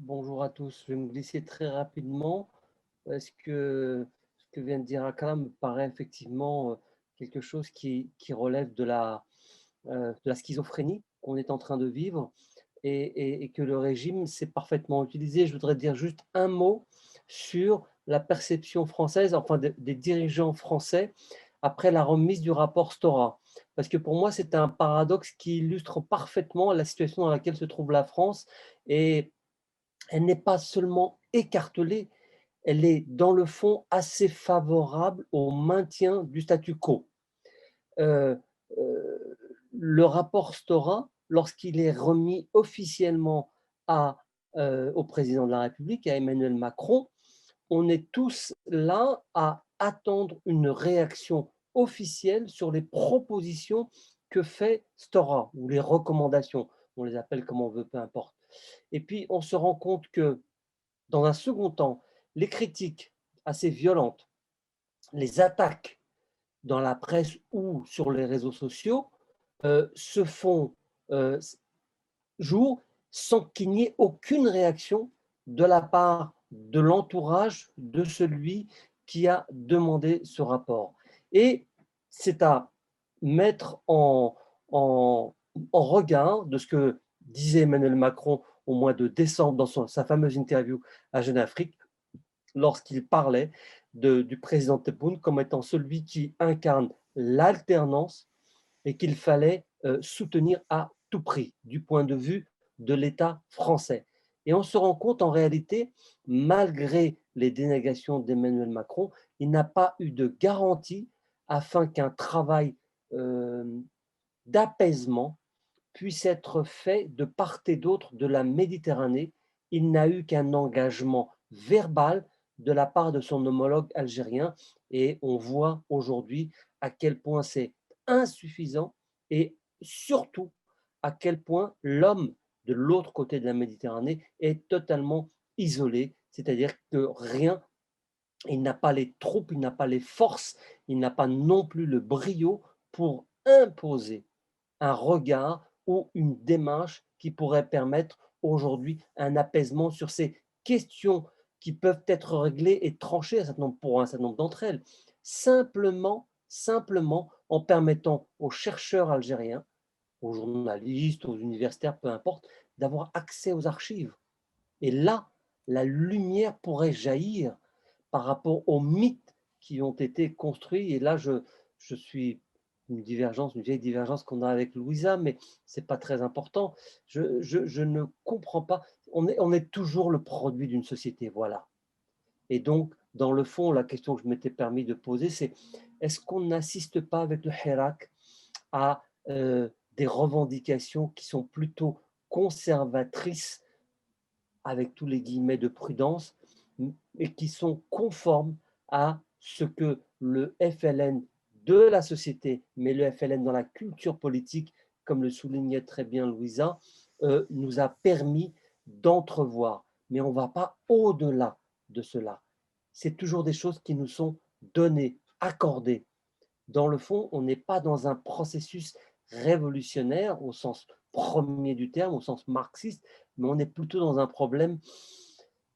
Bonjour à tous. Je vais me glisser très rapidement parce que ce que vient de dire Akram me paraît effectivement quelque chose qui relève de la schizophrénie qu'on est en train de vivre et que le régime s'est parfaitement utilisé. Je voudrais dire juste un mot sur la perception française, enfin des dirigeants français, après la remise du rapport Stora. Parce que pour moi, c'est un paradoxe qui illustre parfaitement la situation dans laquelle se trouve la France. Et elle n'est pas seulement écartelée, elle est dans le fond assez favorable au maintien du statu quo. Heu, heu, le rapport Stora, lorsqu'il est remis officiellement à, au président de la République, à Emmanuel Macron, on est tous là à attendre une réaction officielle sur les propositions que fait Stora ou les recommandations. On les appelle comme on veut, peu importe. Et puis on se rend compte que dans un second temps, les critiques assez violentes, les attaques dans la presse ou sur les réseaux sociaux se font euh, jour sans qu'il n'y ait aucune réaction de la part de l'entourage de celui qui a demandé ce rapport. Et c'est à mettre en regard de ce que disait Emmanuel Macron au mois de décembre dans sa fameuse interview à Jeune Afrique, lorsqu'il parlait du président Tebboune comme étant celui qui incarne l'alternance et qu'il fallait soutenir à tout prix du point de vue de l'État français. Et on se rend compte en réalité, malgré les dénégations d'Emmanuel Macron, il n'a pas eu de garantie afin qu'un travail euh, d'apaisement puisse être fait de part et d'autre de la Méditerranée. Il n'a eu qu'un engagement verbal de la part de son homologue algérien et on voit aujourd'hui à quel point c'est insuffisant et surtout à quel point l'homme de l'autre côté de la Méditerranée est totalement isolé, c'est-à-dire que rien, il n'a pas les troupes, il n'a pas les forces, il n'a pas non plus le brio pour imposer un regard ou une démarche qui pourrait permettre aujourd'hui un apaisement sur ces questions qui peuvent être réglées et tranchées pour un certain nombre d'entre elles, simplement en permettant aux chercheurs algériens, aux journalistes, aux universitaires, peu importe, d'avoir accès aux archives. Et là, la lumière pourrait jaillir par rapport aux mythes qui ont été construits. Et là, je suis une vieille divergence qu'on a avec Louisa, mais ce n'est pas très important. Je ne comprends pas. On est toujours le produit d'une société, voilà. Et donc, dans le fond, la question que je m'étais permis de poser, c'est est-ce qu'on n'assiste pas avec le Hirak à des revendications qui sont plutôt conservatrices, avec tous les guillemets de prudence, et qui sont conformes à ce que le FLN de la société, mais le FLN dans la culture politique, comme le soulignait très bien Louisa, nous a permis d'entrevoir. Mais on ne va pas au-delà de cela. C'est toujours des choses qui nous sont données, accordées. Dans le fond, on n'est pas dans un processus révolutionnaire au sens premier du terme, au sens marxiste, mais on est plutôt dans un problème,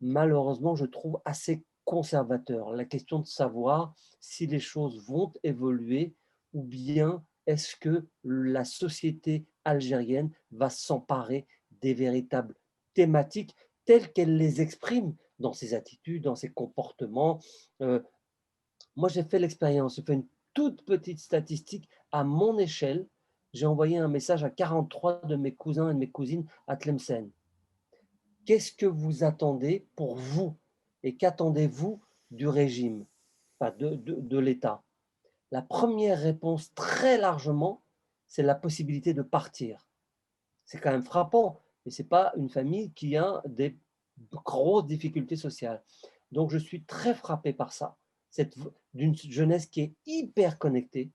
malheureusement, je trouve assez conservateur. La question de savoir si les choses vont évoluer ou bien est-ce que la société algérienne va s'emparer des véritables thématiques telles qu'elle les exprime dans ses attitudes, dans ses comportements. Euh, Moi, j'ai fait l'expérience, j'ai fait une toute petite statistique à mon échelle. J'ai envoyé un message à 43 de mes cousins et de mes cousines à Tlemcen. Qu'est-ce que vous attendez pour vous et qu'attendez-vous du régime, enfin de l'État? La première réponse, très largement, c'est la possibilité de partir. C'est quand même frappant, mais ce n'est pas une famille qui a des grosses difficultés sociales. Donc, je suis très frappé par ça, d'une jeunesse qui est hyper connectée,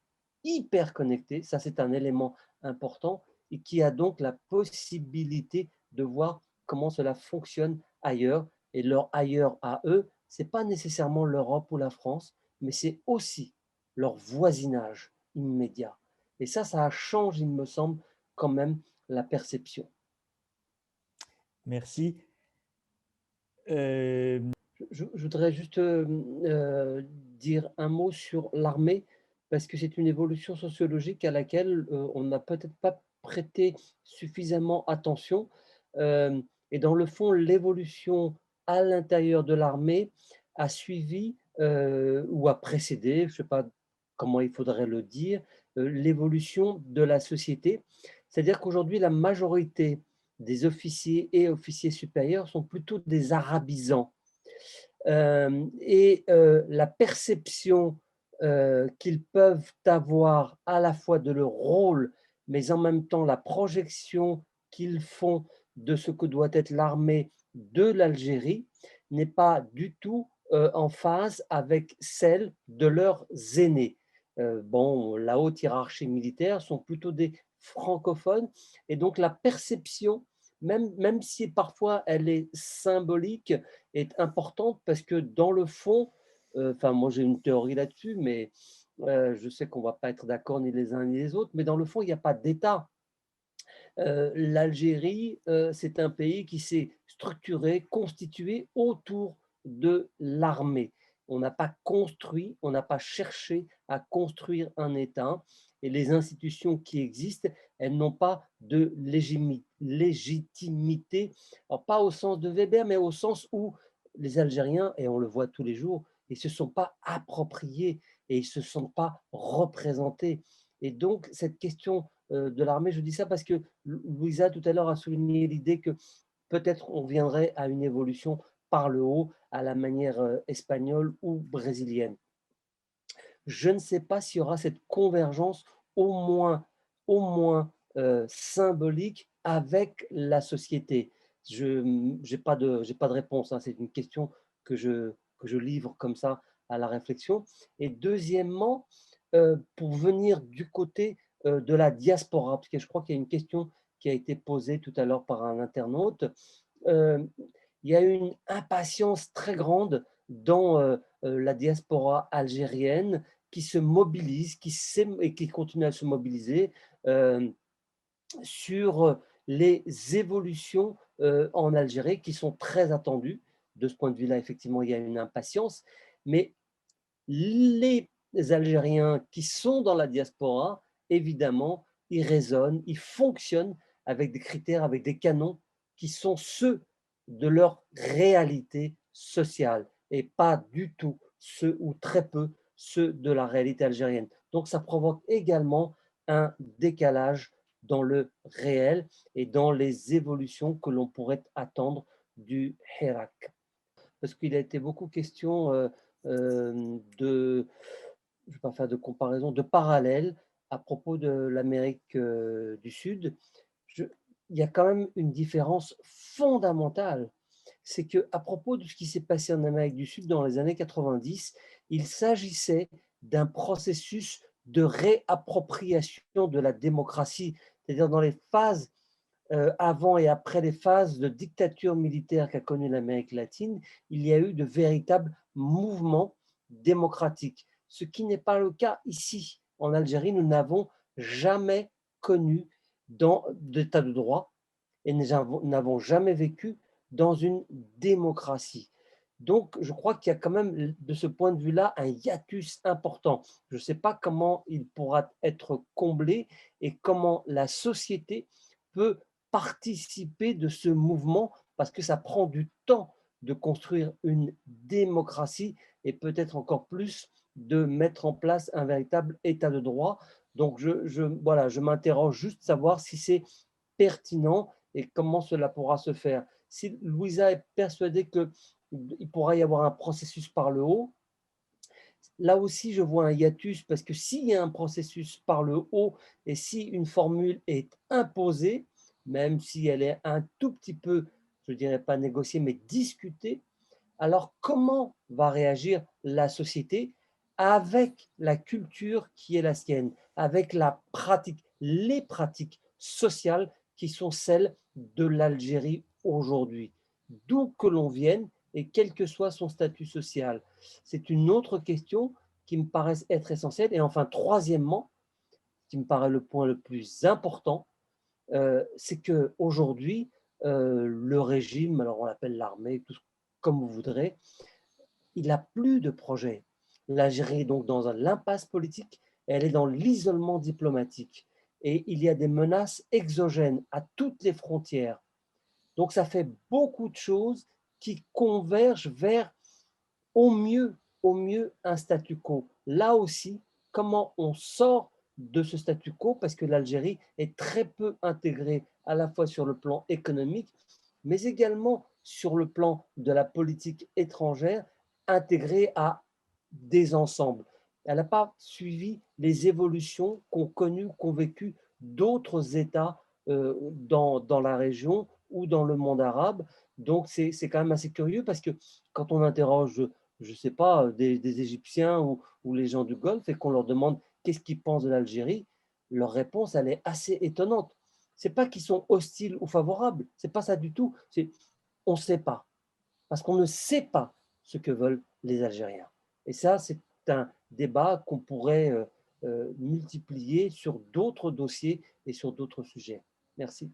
ça c'est un élément important, et qui a donc la possibilité de voir comment cela fonctionne ailleurs. Et leur ailleurs à eux, ce n'est pas nécessairement l'Europe ou la France, mais c'est aussi leur voisinage immédiat. Et ça change, il me semble, quand même la perception. Merci. Hem, Je voudrais juste dire un mot sur l'armée, parce que c'est une évolution sociologique à laquelle on n'a peut-être pas prêté suffisamment attention. Et dans le fond, l'évolution à l'intérieur de l'armée a suivi ou a précédé, je ne sais pas comment il faudrait le dire, l'évolution de la société. C'est-à-dire qu'aujourd'hui, la majorité des officiers et officiers supérieurs sont plutôt des arabisants. La perception qu'ils peuvent avoir à la fois de leur rôle, mais en même temps la projection qu'ils font de ce que doit être l'armée de l'Algérie n'est pas du tout en phase avec celle de leurs aînés. Bon, la haute hiérarchie militaire sont plutôt des francophones et donc la perception, même si parfois elle est symbolique, est importante parce que dans le fond, enfin moi j'ai une théorie là-dessus, mais je sais qu'on va pas être d'accord ni les uns ni les autres, mais dans le fond, il y a pas d'État. L'Algérie, c'est un pays qui s'est structuré, constitué autour de l'armée. On n'a pas construit, on n'a pas cherché à construire un État et les institutions qui existent, elles n'ont pas de légitimité. Alors pas au sens de Weber, mais au sens où les Algériens, et on le voit tous les jours, ils ne se sont pas appropriés et ils ne se sont pas représentés. Et donc cette question de l'armée, je dis ça parce que Louisa, tout à l'heure, a souligné l'idée que peut-être on viendrait à une évolution par le haut, à la manière espagnole ou brésilienne. Je ne sais pas s'il y aura cette convergence au moins symbolique avec la société. Je n'ai pas de réponse, hein, c'est une question que je livre comme ça à la réflexion. Et deuxièmement, pour venir du côté de la diaspora, parce que je crois qu'il y a une question qui a été posée tout à l'heure par un internaute. euh, il y a une impatience très grande dans la diaspora algérienne qui se mobilise, et qui continue à se mobiliser euh, sur les évolutions en Algérie qui sont très attendues. De ce point de vue-là, effectivement, il y a une impatience, mais les Algériens qui sont dans la diaspora, évidemment, ils raisonnent, ils fonctionnent avec des critères, avec des canons qui sont ceux de leur réalité sociale et pas du tout ceux ou très peu ceux de la réalité algérienne. Donc ça provoque également un décalage dans le réel et dans les évolutions que l'on pourrait attendre du Hirak. Parce qu'il a été beaucoup question je ne vais pas faire de comparaison, de parallèle à propos de l'Amérique du Sud. Je, il y a quand même une différence fondamentale. C'est qu'à propos de ce qui s'est passé en Amérique du Sud dans les années 90, il s'agissait d'un processus de réappropriation de la démocratie, c'est-à-dire dans les phases avant et après les phases de dictature militaire qu'a connue l'Amérique latine, il y a eu de véritables mouvements démocratiques, ce qui n'est pas le cas ici. En Algérie, nous n'avons jamais connu d'état de droit et nous n'avons jamais vécu dans une démocratie. Donc, je crois qu'il y a quand même, de ce point de vue-là, un hiatus important. Je ne sais pas comment il pourra être comblé et comment la société peut participer de ce mouvement parce que ça prend du temps de construire une démocratie et peut-être encore plus de mettre en place un véritable état de droit. Donc, voilà, je m'interroge juste savoir si c'est pertinent et comment cela pourra se faire. Si Louisa est persuadée qu'il pourra y avoir un processus par le haut, là aussi je vois un hiatus parce que s'il y a un processus par le haut et si une formule est imposée, même si elle est un tout petit peu, je ne dirais pas négociée, mais discutée, alors comment va réagir la société avec la culture qui est la sienne, avec la pratique, les pratiques sociales qui sont celles de l'Algérie aujourd'hui, d'où que l'on vienne et quel que soit son statut social. C'est une autre question qui me paraît être essentielle. Et enfin, troisièmement, qui me paraît le point le plus important, c'est qu'aujourd'hui, le régime, alors on l'appelle l'armée, tout, comme vous voudrez. Il n'a plus de projet. L'Algérie est donc dans l'impasse politique, elle est dans l'isolement diplomatique. Et il y a des menaces exogènes à toutes les frontières. Donc ça fait beaucoup de choses qui convergent vers au mieux, au mieux un statu quo. Là aussi, comment on sort de ce statu quo, parce que l'Algérie est très peu intégrée à la fois sur le plan économique, mais également sur le plan de la politique étrangère, intégrée à des ensembles. Elle n'a pas suivi les évolutions qu'ont connues, qu'ont vécues d'autres États dans la région ou dans le monde arabe. Donc c'est quand même assez curieux parce que quand on interroge, je ne sais pas, des Égyptiens ou les gens du Golfe et qu'on leur demande qu'est-ce qu'ils pensent de l'Algérie, leur réponse, elle est assez étonnante. C'est pas qu'ils sont hostiles ou favorables, c'est pas ça du tout. C'est on ne sait pas, parce qu'on ne sait pas ce que veulent les Algériens. Et ça, c'est un débat qu'on pourrait multiplier sur d'autres dossiers et sur d'autres sujets. Merci.